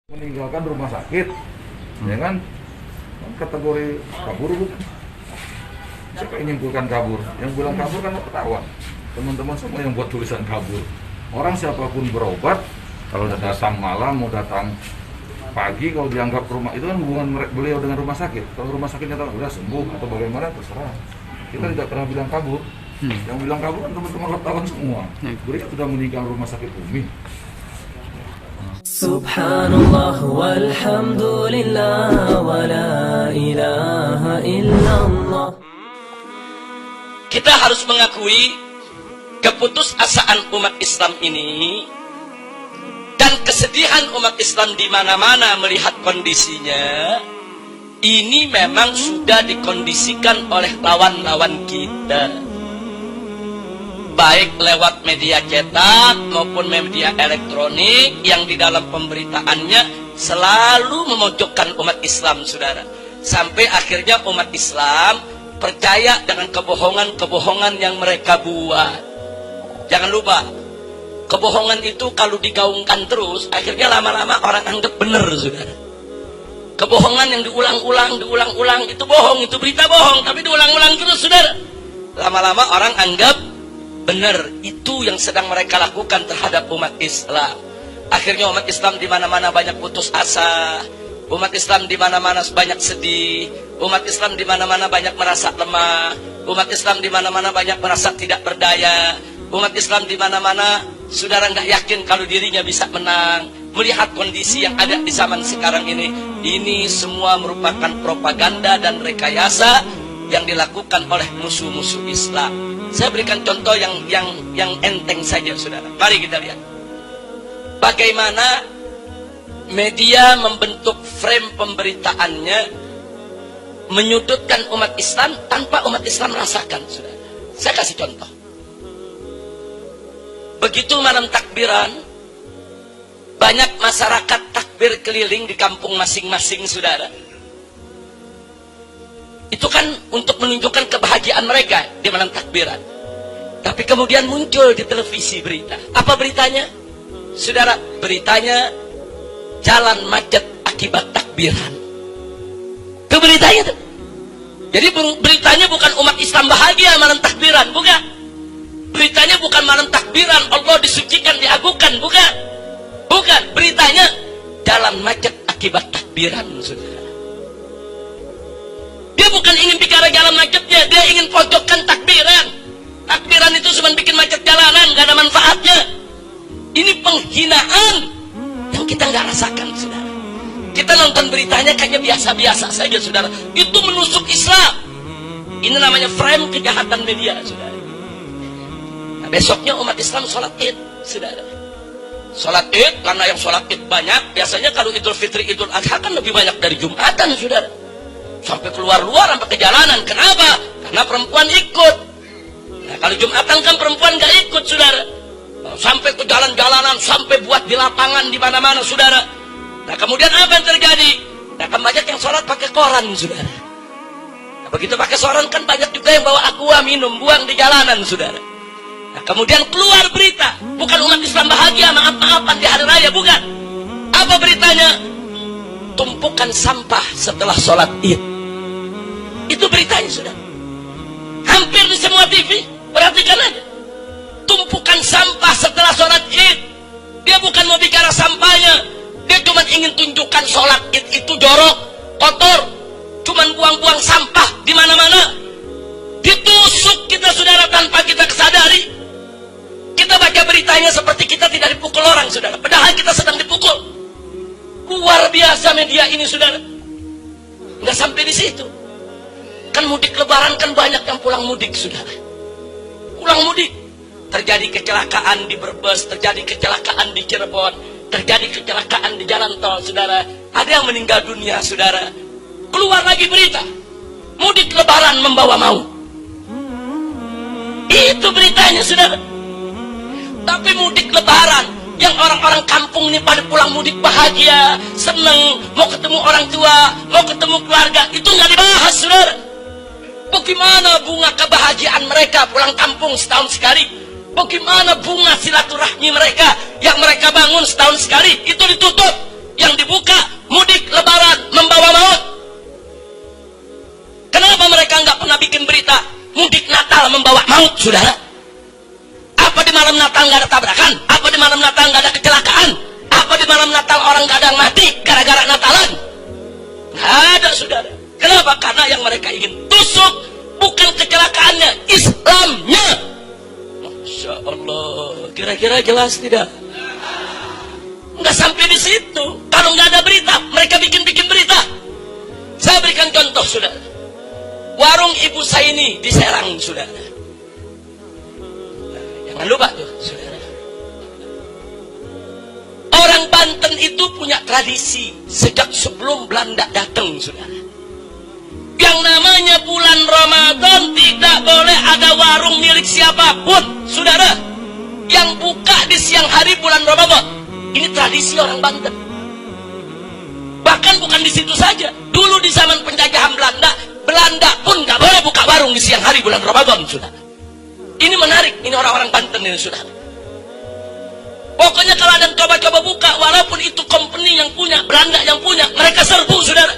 meninggalkan rumah sakit, ya kan? Kategori kabur bukan? Siapa yang nyimpulkan kabur? Yang bilang kabur kan ketahuan. Teman-teman semua yang buat tulisan kabur. Orang siapapun berobat, kalau udah datang malam, mau datang pagi, kalau dianggap rumah itu kan hubungan beliau dengan rumah sakit. Kalau rumah sakitnya udah sembuh atau bagaimana terserah. Kita tidak pernah bilang kabur. Yang bilang kabur kan teman-teman wartawan semua. Beliau sudah meninggal rumah sakit Umi. Subhanallah walhamdulillah wa la ilaha illallah. Kita harus mengakui keputusasaan umat Islam ini dan kesedihan umat Islam di mana-mana melihat kondisinya. Ini memang sudah dikondisikan oleh lawan-lawan kita, baik lewat media cetak maupun media elektronik yang di dalam pemberitaannya selalu memojokkan umat Islam, saudara. Sampai akhirnya umat Islam percaya dengan kebohongan-kebohongan yang mereka buat. Jangan lupa, kebohongan itu kalau digaungkan terus, akhirnya lama-lama orang anggap benar, saudara. Kebohongan yang diulang-ulang itu bohong, itu berita bohong, tapi diulang-ulang terus, saudara. Lama-lama orang anggap benar. Itu yang sedang mereka lakukan terhadap umat Islam. Akhirnya umat Islam di mana-mana banyak putus asa. Umat Islam di mana-mana banyak sedih. Umat Islam di mana-mana banyak merasa lemah. Umat Islam di mana-mana banyak merasa tidak berdaya. Umat Islam di mana-mana saudara nggak yakin kalau dirinya bisa menang. Melihat kondisi yang ada di zaman sekarang ini semua merupakan propaganda dan rekayasa yang dilakukan oleh musuh-musuh Islam. Saya berikan contoh yang enteng saja, saudara. Mari kita lihat bagaimana media membentuk frame pemberitaannya menyudutkan umat Islam tanpa umat Islam merasakan, saudara. Saya kasih contoh. Begitu malam takbiran, banyak masyarakat takbir keliling di kampung masing-masing, saudara. Itu kan untuk menunjukkan kebahagiaan mereka di malam takbiran. Tapi kemudian muncul di televisi berita. Apa beritanya? Saudara, beritanya jalan macet akibat takbiran. Itu beritanya tuh. Jadi beritanya bukan umat Islam bahagia malam takbiran, bukan. Beritanya bukan malam takbiran Allah disucikan, diagungkan, bukan. Bukan, beritanya jalan macet akibat takbiran, saudara. Dia bukan ingin bicara jalan macetnya, dia ingin pojokkan takbiran. Takbiran itu cuma bikin macet jalanan, gak ada manfaatnya. Ini penghinaan yang kita nggak rasakan, saudara. Kita nonton beritanya kayaknya biasa-biasa saja, saudara. Itu menusuk Islam. Ini namanya frame kejahatan media, saudara. Nah, besoknya umat Islam sholat Id, saudara. Sholat Id, karena yang sholat Id banyak, biasanya kalau Idul Fitri, Idul Adha kan lebih banyak dari Jumatan, saudara. Sampai keluar-luar, sampai ke jalanan. Kenapa? Karena perempuan ikut. Nah, kalau Jumatan kan perempuan gak ikut, saudara. Sampai ke jalan-jalanan, sampai buat di lapangan di mana-mana, saudara. Nah, kemudian apa yang terjadi? Nah, kan banyak yang sholat pakai koran, saudara. Nah, begitu pakai koran kan banyak juga yang bawa aqua minum, buang di jalanan, saudara. Nah, kemudian keluar berita, bukan umat Islam bahagia, maaf-maafan di hari raya, bukan. Apa beritanya? Tumpukan sampah setelah sholat Id. Itu beritanya, saudara. Hampir di semua TV, perhatikan aja. Tumpukan sampah setelah sholat Id. Dia bukan mau bicara sampahnya, dia cuma ingin tunjukkan sholat Id itu jorok, kotor, cuma buang-buang sampah di mana-mana. Ditusuk kita, saudara, tanpa kita kesadari. Kita baca beritanya seperti kita tidak dipukul orang, saudara, padahal kita sedang dipukul. Luar biasa media ini, saudara. Nggak sampai di situ. Kan mudik lebaran kan banyak yang pulang mudik, saudara. Pulang mudik. Terjadi kecelakaan di Brebes, terjadi kecelakaan di Cirebon, terjadi kecelakaan di jalan tol, saudara. Ada yang meninggal dunia, saudara. Keluar lagi berita, mudik lebaran membawa maut. Itu beritanya, saudara. Tapi mudik lebaran yang orang-orang kampung ini pada pulang mudik bahagia, seneng, mau ketemu orang tua, mau ketemu keluarga, itu nggak dibahas, saudara. Bagaimana bunga kebahagiaan mereka pulang kampung setahun sekali? Bagaimana bunga silaturahmi mereka yang mereka bangun setahun sekali? Itu ditutup. Yang dibuka maut, saudara? Apa di malam Natal nggak ada tabrakan? Apa di malam Natal nggak ada kecelakaan? Apa di malam Natal orang kadang mati gara-gara Natalan? Nggak ada, saudara. Kenapa? Karena yang mereka ingin tusuk bukan kecelakaannya, Islamnya. Masya Allah, kira-kira jelas tidak? Nggak sampai di situ. Kalau nggak ada berita, mereka bikin berita. Saya berikan contoh, saudara. Warung Ibu Saini di Serang, saudara. Nah, jangan lupa tuh, saudara. Orang Banten itu punya tradisi sejak sebelum Belanda datang, saudara. Yang namanya bulan Ramadan tidak boleh ada warung milik siapapun, saudara, yang buka di siang hari bulan Ramadan. Ini tradisi orang Banten. Bahkan bukan di situ saja. Dulu di zaman penjajahan Belanda, Belanda pun nggak boleh buka warung di siang hari bulan Ramadan, saudara. Ini menarik, ini orang-orang Banten ini, saudara. Pokoknya kalau ada yang coba-coba buka, walaupun itu company yang punya, Belanda yang punya, mereka serbu, saudara.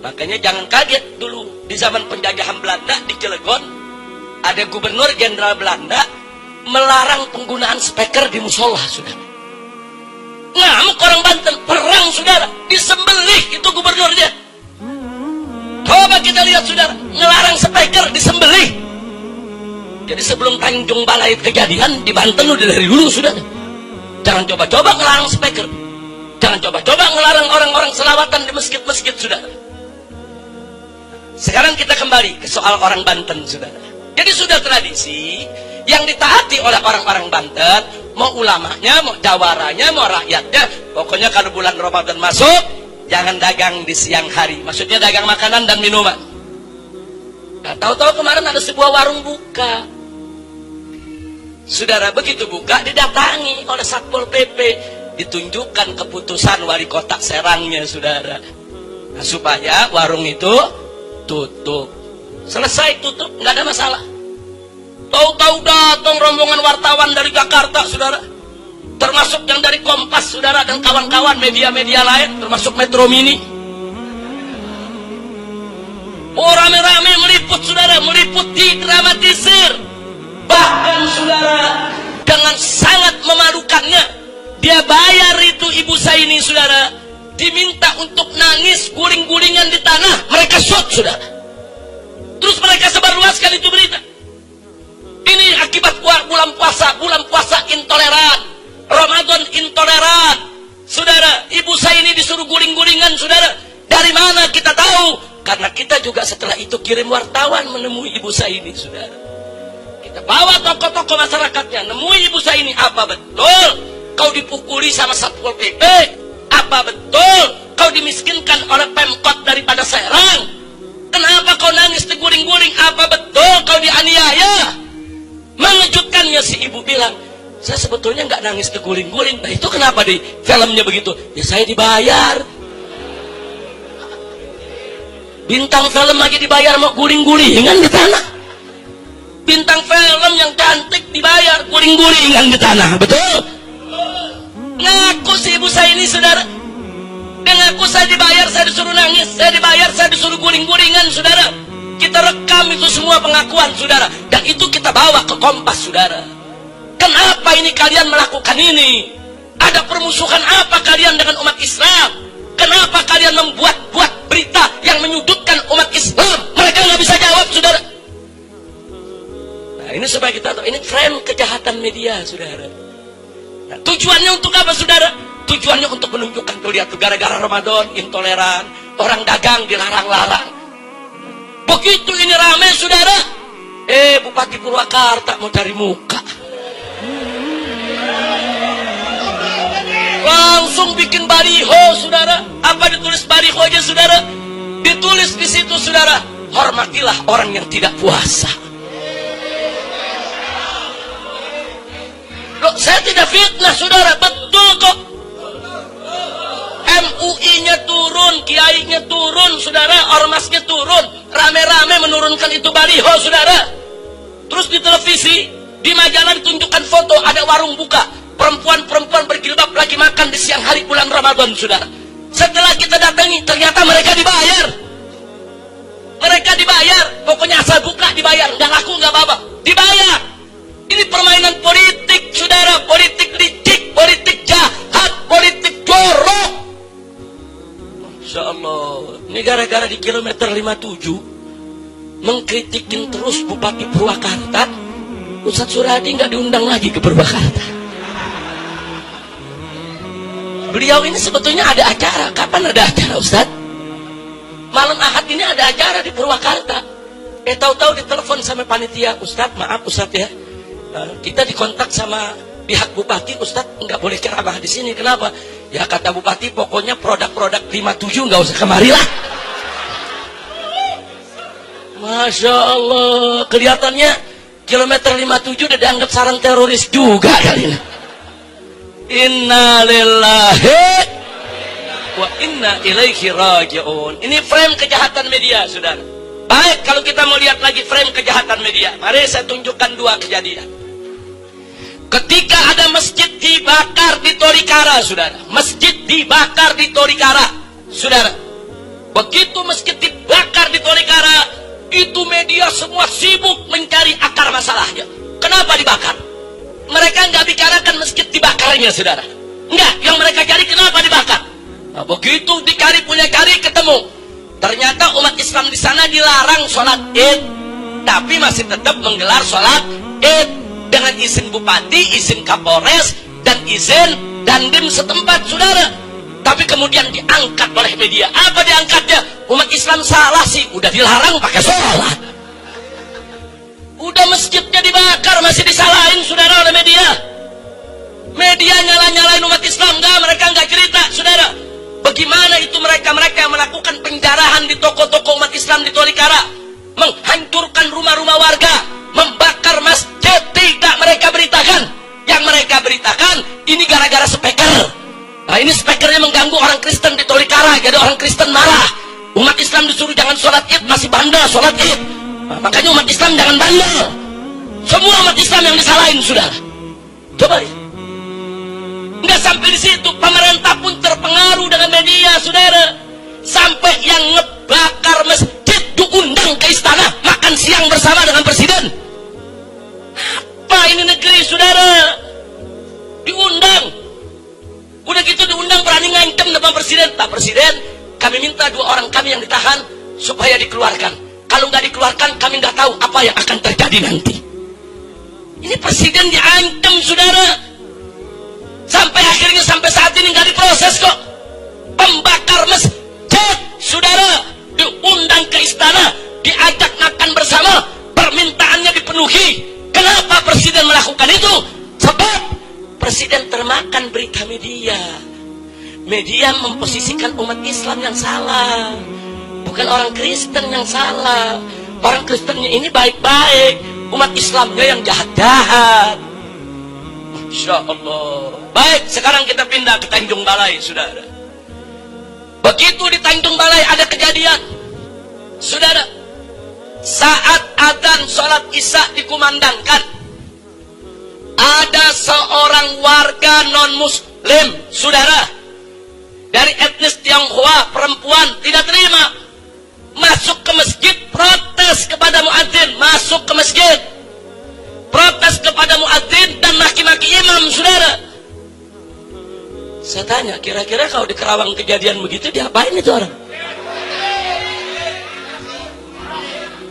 Makanya jangan kaget, dulu di zaman penjajahan Belanda di Cilegon, ada gubernur jenderal Belanda melarang penggunaan speaker di musola, saudara. Ngamuk orang Banten, perang, saudara, disembelih itu gubernurnya. Coba kita lihat, saudara, ngelarang speaker, disembelih. Jadi sebelum Tanjung Balai kejadian di Banten udah dari dulu, saudara. Jangan coba-coba ngelarang speaker, jangan coba-coba ngelarang orang-orang selawatan di masjid-masjid, saudara. Sekarang kita kembali ke soal orang Banten, saudara. Jadi sudah tradisi yang ditaati oleh orang-orang Banten, mau ulamanya, mau jawaranya, mau rakyatnya. Pokoknya kalau bulan Ramadan masuk, jangan dagang di siang hari. Maksudnya dagang makanan dan minuman. Nah, tahu-tahu kemarin ada sebuah warung buka. Saudara, begitu buka didatangi oleh Satpol PP, ditunjukkan keputusan wali kota Serangnya, saudara. Nah, supaya warung itu tutup. Selesai tutup, nggak ada masalah. Tahu-tahu datang rombongan wartawan dari Jakarta, saudara. Termasuk yang dari Kompas, saudara, dan kawan-kawan media-media lain, termasuk Metro Mini. Oh, rame-rame meliput, saudara, meliput, didramatisir. Bahkan, saudara, dengan sangat memalukannya, dia bayar itu Ibu Saini, saudara, diminta untuk nangis guling-gulingan di tanah. Mereka shoot, saudara. Terus mereka sebarluaskan itu berita. Ini akibat bulan puasa intoleran, Ramadan intoleran, saudara. Ibu Saini disuruh guling-gulingan, saudara. Dari mana kita tahu? Karena kita juga setelah itu kirim wartawan menemui Ibu Saini, saudara. Kita bawa tokoh-tokoh masyarakatnya, nemui Ibu Saini. Apa betul kau dipukuli sama Satpol PP? Apa betul kau dimiskinkan oleh Pemkot daripada Serang? Kenapa kau nangis diguling-guling? Apa betul kau dianiaya? Mengejutkannya si ibu bilang, saya sebetulnya nggak nangis keguling-guling. Nah itu kenapa di filmnya begitu? Ya saya dibayar. Bintang film aja dibayar mau guling-gulingan di tanah. Bintang film yang cantik dibayar guling-gulingan di tanah, betul? Ngaku si Ibu Saini, saudara. Dia ngaku saya dibayar, saya disuruh nangis, saya dibayar, saya disuruh guling-gulingan, saudara. Kita rekam itu semua pengakuan, saudara, dan itu kita bawa ke Kompas, saudara. Kenapa ini kalian melakukan ini? Ada permusuhan apa kalian dengan umat Islam? Kenapa kalian membuat berita yang menyudutkan umat Islam? Mereka nggak bisa jawab, saudara. Nah, ini supaya kita tahu, ini tren kejahatan media, saudara. Nah, tujuannya untuk apa, saudara? Tujuannya untuk menunjukkan tuh, lihat tuh, gara-gara Ramadan intoleran, orang dagang dilarang-larang. Begitu ini rame, saudara, Bupati Purwakarta mau cari muka, langsung bikin baliho, saudara. Apa ditulis baliho aja, saudara? Ditulis di situ, saudara, hormatilah orang yang tidak puasa. Loh, saya tidak fitnah, saudara, betul kok. MUI-nya turun, kiainya turun, saudara, ormasnya turun, rame-rame menurunkan itu baliho, saudara. Terus di televisi, di majalah ditunjukkan foto ada warung buka, perempuan-perempuan berjilbab lagi makan di siang hari bulan Ramadan, saudara. Setelah kita datangi, ternyata mereka dibayar. Mereka dibayar, pokoknya asal buka dibayar, nggak laku nggak apa-apa, dibayar. Ini permainan politik, saudara, politik licik, politik jahat, politik jorok. Masya Allah, ini gara-gara di kilometer 57 mengkritikin terus Bupati Purwakarta, Ustadz Suradi nggak diundang lagi ke Purwakarta. Beliau ini sebetulnya ada acara. Kapan ada acara, Ustadz? Malam Ahad ini ada acara di Purwakarta. Tahu-tahu ditelepon sama panitia, Ustadz, maaf Ustadz ya, kita dikontak sama pihak Bupati, Ustadz nggak boleh ceramah di sini. Kenapa? Ya kata Bupati, pokoknya produk-produk 57 nggak usah kemari lah. Masya Allah, kelihatannya kilometer 57 udah dianggap sarang teroris juga kali ini. Inna lillahi wa inna ilaihi raji'un. Ini frame kejahatan media, saudara. Baik, kalau kita mau lihat lagi frame kejahatan media, mari saya tunjukkan dua kejadian. Ketika ada masjid dibakar di Tolikara, saudara. Masjid dibakar di Tolikara, saudara. Begitu masjid dibakar di Tolikara, itu media semua sibuk mencari akar masalahnya. Kenapa dibakar? Mereka nggak bicarakan masjid dibakarnya, saudara. Enggak, yang mereka cari kenapa dibakar. Nah, begitu dicari punya cari ketemu. Ternyata umat Islam di sana dilarang sholat Id, tapi masih tetap menggelar sholat Id dengan izin bupati, izin kapolres, dan izin dandim setempat, saudara. Tapi kemudian diangkat oleh media. Apa diangkatnya? Umat Islam salah sih, udah dilarang pakai sholat. Udah masjidnya dibakar masih disalahin, saudara, oleh media. Media nyala-nyalain umat Islam, mereka nggak cerita, saudara. Bagaimana itu mereka yang melakukan penjarahan di toko-toko umat Islam di Tolikara, menghancurkan rumah-rumah warga, membakar masjid, tidak mereka beritakan. Yang mereka beritakan ini gara-gara speaker. Nah, ini speakernya mengganggu orang Kristen di Tolikara, jadi orang Kristen marah. Umat Islam disuruh jangan sholat Id, masih bandel sholat Id. Nah, makanya umat Islam jangan bandel. Semua umat Islam yang disalahin, saudara. Coba lihat. Nggak sampai di situ, pemerintah pun terpengaruh dengan media, saudara. Sampai yang ngebakar masjid diundang ke istana makan siang bersama dengan presiden. Apa ini negeri, saudara? Diundang. Udah gitu diundang berani ngancam depan presiden. Pak Presiden, kami minta 2 orang kami yang ditahan supaya dikeluarkan. Kalau nggak dikeluarkan, kami nggak tahu apa yang akan terjadi nanti. Ini presiden diancam, saudara. Sampai akhirnya sampai saat ini nggak diproses kok. Pembakar masjid, saudara, diundang ke istana, diajak makan bersama, permintaannya dipenuhi. Kenapa presiden melakukan itu? Sebab presiden termakan berita media. Media memposisikan umat Islam yang salah, bukan orang Kristen yang salah. Orang Kristennya ini baik-baik, umat Islamnya yang jahat-jahat. Masya Allah. Baik, sekarang kita pindah ke Tanjung Balai, saudara. Begitu di Tanjung Balai ada kejadian, saudara. Saat adzan sholat isya dikumandangkan, ada seorang warga non-muslim, saudara, dari etnis Tionghoa, perempuan, tidak terima, masuk ke masjid, protes kepada muadzin, masuk ke masjid, protes kepada muadzin dan maki-maki imam, saudara. Saya tanya, kira-kira kalau di Kerawang kejadian begitu diapain itu orang?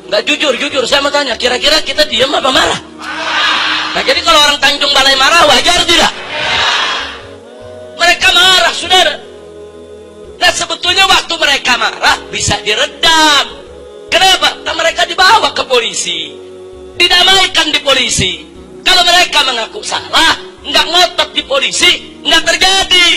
Nggak jujur, saya mau tanya, kira-kira kita diam apa marah? Nah, jadi kalau orang Tanjung Balai marah, wajar tidak? Mereka marah, saudara. Nah, sebetulnya waktu mereka marah bisa diredam. Kenapa? Karena mereka dibawa ke polisi, didamaikan di polisi. Kalau mereka mengaku salah, nggak ngotot di polisi, nggak terjadi.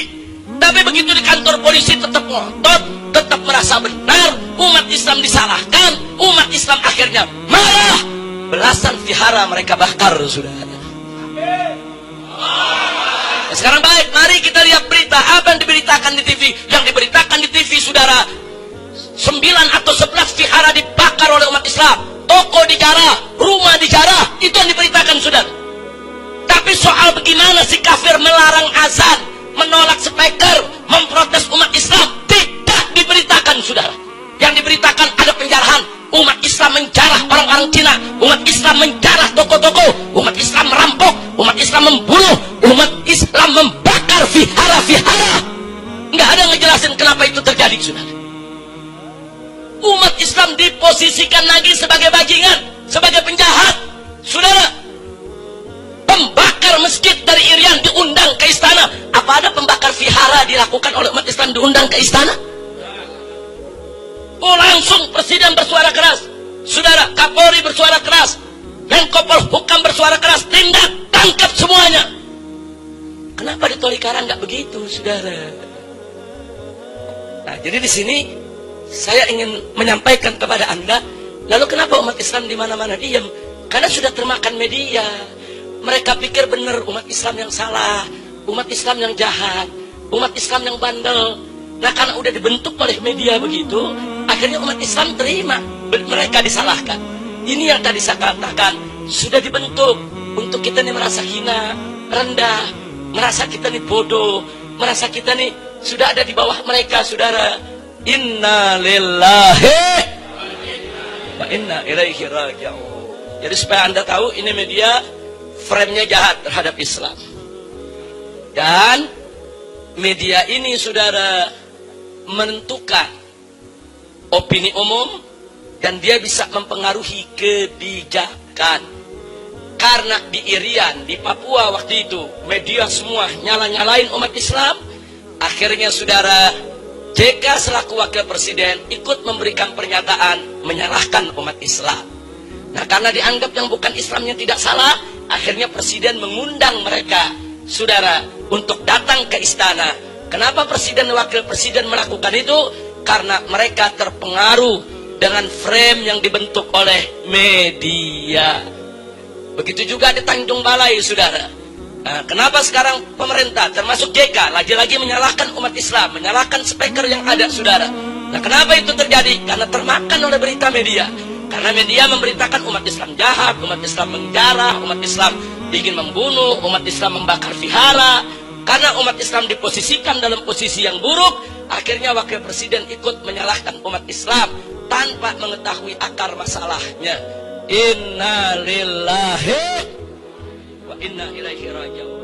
Tapi begitu di kantor polisi tetap ngotot, tetap merasa benar, umat Islam disalahkan, umat Islam akhirnya marah. Belasan vihara mereka bakar, saudara. Nah, sekarang baik, mari kita lihat berita apa yang diberitakan di TV. Yang diberitakan di TV, saudara, 9 atau 11 vihara dibakar oleh umat Islam, toko dijarah, rumah dijarah, itu yang diberitakan, saudara. Tapi soal bagaimana si kafir melarang azan, menolak speaker, memprotes umat Islam, tidak diberitakan, saudara. Yang diberitakan ada penjarahan, Umat Islam menjarah toko-toko, umat Islam merampok, umat Islam membunuh, umat Islam membakar vihara-vihara. Nggak ada ngejelasin kenapa itu terjadi, saudara. Umat Islam diposisikan lagi sebagai bajingan, sebagai penjahat, saudara. Pembakar masjid dari Irian diundang ke istana. Apa ada pembakar vihara dilakukan oleh umat Islam diundang ke istana? Oh, langsung presiden bersuara keras, saudara. Kapolri bersuara keras, Menko Polhukam bersuara keras, tindak, tangkap semuanya. Kenapa di Tolikara nggak begitu, saudara? Nah, jadi di sini saya ingin menyampaikan kepada Anda, lalu kenapa umat Islam di mana-mana diam? Karena sudah termakan media. Mereka pikir benar umat Islam yang salah, umat Islam yang jahat, umat Islam yang bandel. Nah, karena udah dibentuk oleh media begitu, akhirnya umat Islam terima mereka disalahkan. Ini yang tadi saya katakan, sudah dibentuk untuk kita nih merasa hina, rendah, merasa kita nih bodoh, merasa kita nih sudah ada di bawah mereka, saudara. Inna lillahi wa inna ilaihi raji'un. Jadi supaya Anda tahu, ini media frame-nya jahat terhadap Islam. Dan media ini, saudara, menentukan opini umum dan dia bisa mempengaruhi kebijakan. Karena di Irian, di Papua waktu itu, media semua nyala-nyalain umat Islam. Akhirnya, saudara, JK selaku wakil presiden ikut memberikan pernyataan menyalahkan umat Islam. Nah, karena dianggap yang bukan Islamnya tidak salah, akhirnya presiden mengundang mereka, saudara, untuk datang ke istana. Kenapa presiden dan wakil presiden melakukan itu? Karena mereka terpengaruh dengan frame yang dibentuk oleh media. Begitu juga di Tanjung Balai, saudara. Nah, kenapa sekarang pemerintah termasuk JK lagi-lagi menyalahkan umat Islam, menyalahkan speaker yang ada, saudara? Nah, kenapa itu terjadi? Karena termakan oleh berita media. Karena media memberitakan umat Islam jahat, umat Islam menjarah, umat Islam ingin membunuh, umat Islam membakar vihara. Karena umat Islam diposisikan dalam posisi yang buruk, akhirnya wakil presiden ikut menyalahkan umat Islam tanpa mengetahui akar masalahnya. Inna lillahi wa inna ilaihi raji'un.